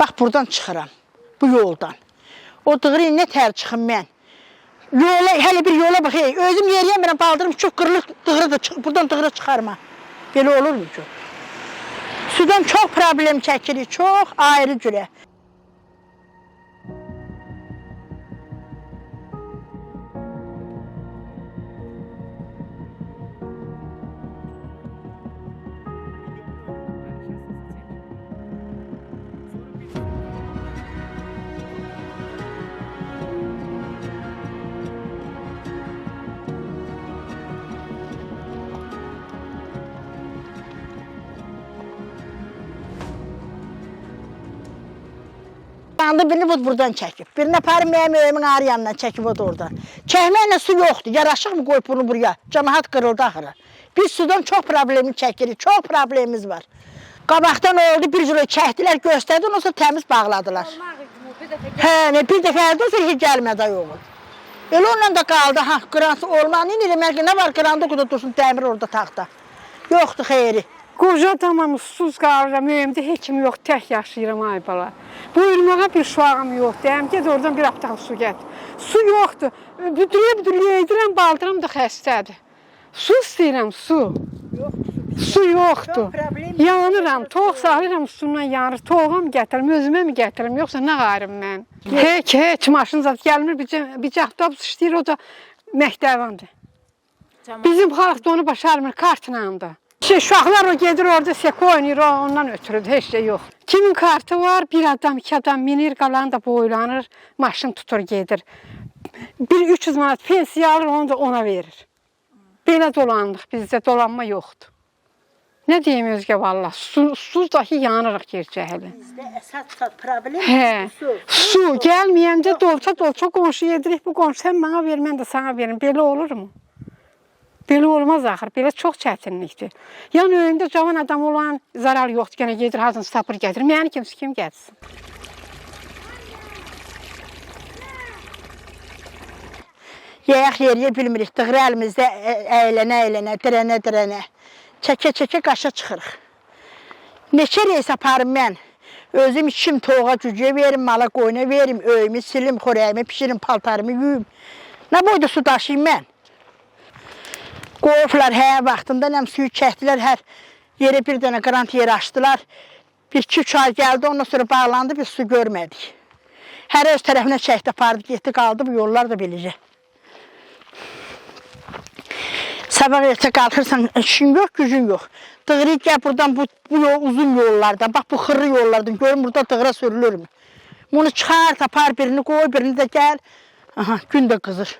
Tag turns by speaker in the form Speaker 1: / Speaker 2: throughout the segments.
Speaker 1: Bax, buradan çıxıram, bu yoldan. O dığırı nə tər çıxım mən. Yola, hələ bir yola bax, özüm yeriyəmirəm, baldırım çox qırılıq dığırı da buradan dığırı çıxarma. Belə olur mu ki? Sudan çox problem çəkirik, çox ayrı cürə. Birini bu buradan çəkib, birini aparım mənim öyümün ağrı yanından çəkib o da oradan. Çəkməklə su yoxdur, yaraşıq mı qoyub bunu buraya? Cəmaət qırıldı axırı. Biz sudan çox problemi çəkirik, çox problemimiz var. Qabaqdan oldu, bir cürə çəkdilər, göstərdi, ondan sonra təmiz bağladılar. Hə, bir dəfə əldə olsa heç gəlmədi ay oğul. Elə onunla da qaldı, ha, qıransı olmaq, nə var qıranda o da dursun, dəmir orada taxta. Yoxdur, xeyri.
Speaker 2: Qoca tamam susuz qalıram, öyümdə heç kim yox, tək yaşayıram ay bala. Buyurmağa bir şuağım yoxdur, get oradan bir aptal su get. Su yoxdur, büdürlüyə edirəm, baldıram da xəstədir. Su istəyirəm, su. Su yoxdur. Yanıram, toğ sağlayıram, sudan yanır. Toğam gətirim, özümə mi gətirim, yoxsa nə qarım mən? Heç, maşın zat gəlmir, bir cəhdabız işləyir, o da məktəbandır. Bizim xalq da onu başarmır, kartla da. Uşaqlar o gedir orada seko oynayır, ondan ötürüdür, heç şey yox. Kimin kartı var, bir adam, iki adam minir, qalan da boylanır, maşın tutur gedir. Bir 300 manat pensiya alır, onu da ona verir. Belə dolandıq, bizdə dolanma yoxdur. Nə deyim özgə valla, susuz dahi yanırıq gerçəklə.
Speaker 1: Bizdə əsas problem
Speaker 2: su. Su gəlməyəndə dolça qonşu yedirik, bu qonşu sən mənə ver, mən də sana verim, belə olur mu? Belə olmaz axır, belə çox çətinlikdir. Yəni öyündə cavan adam olan zarar yoxdur, gənə gedir, hazın sapır gətirir, məni kimsə kim gəlsin.
Speaker 1: Yayaq yeriyə bilmirik, dığırı əlimizdə əylənə, dirənə. Çəkə qaşa çıxırıq. Neçə reys aparım mən, özüm içim toğa cücüyə verim, mala qoyuna verim, öyümü silim, xorəyimi pişirim, paltarımı yuyum. Nə boyda su daşıyım mən? Qoyublar, vaxtında nəm suyu çəkdilər, hər yerə bir dənə qrant yeri açdılar. Bir-iki ay gəldi, ondan sonra bağlandı, biz su görmədik. Hər öz tərəfinə çəkdi, apardı, getdi, qaldı, bu yollar da beləcə. Sabah ertə qalxırsan, işin yox, gücün yox. Dığırı gəl buradan, bu uzun yollardan, bax bu xırrı yollardan, görün burada dığıra sürülür mü? Bunu çıxar, tapar, birini qoy, birini də gəl. Aha, gün də qızır.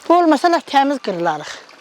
Speaker 1: Bu olmasa təmiz qırılarıq.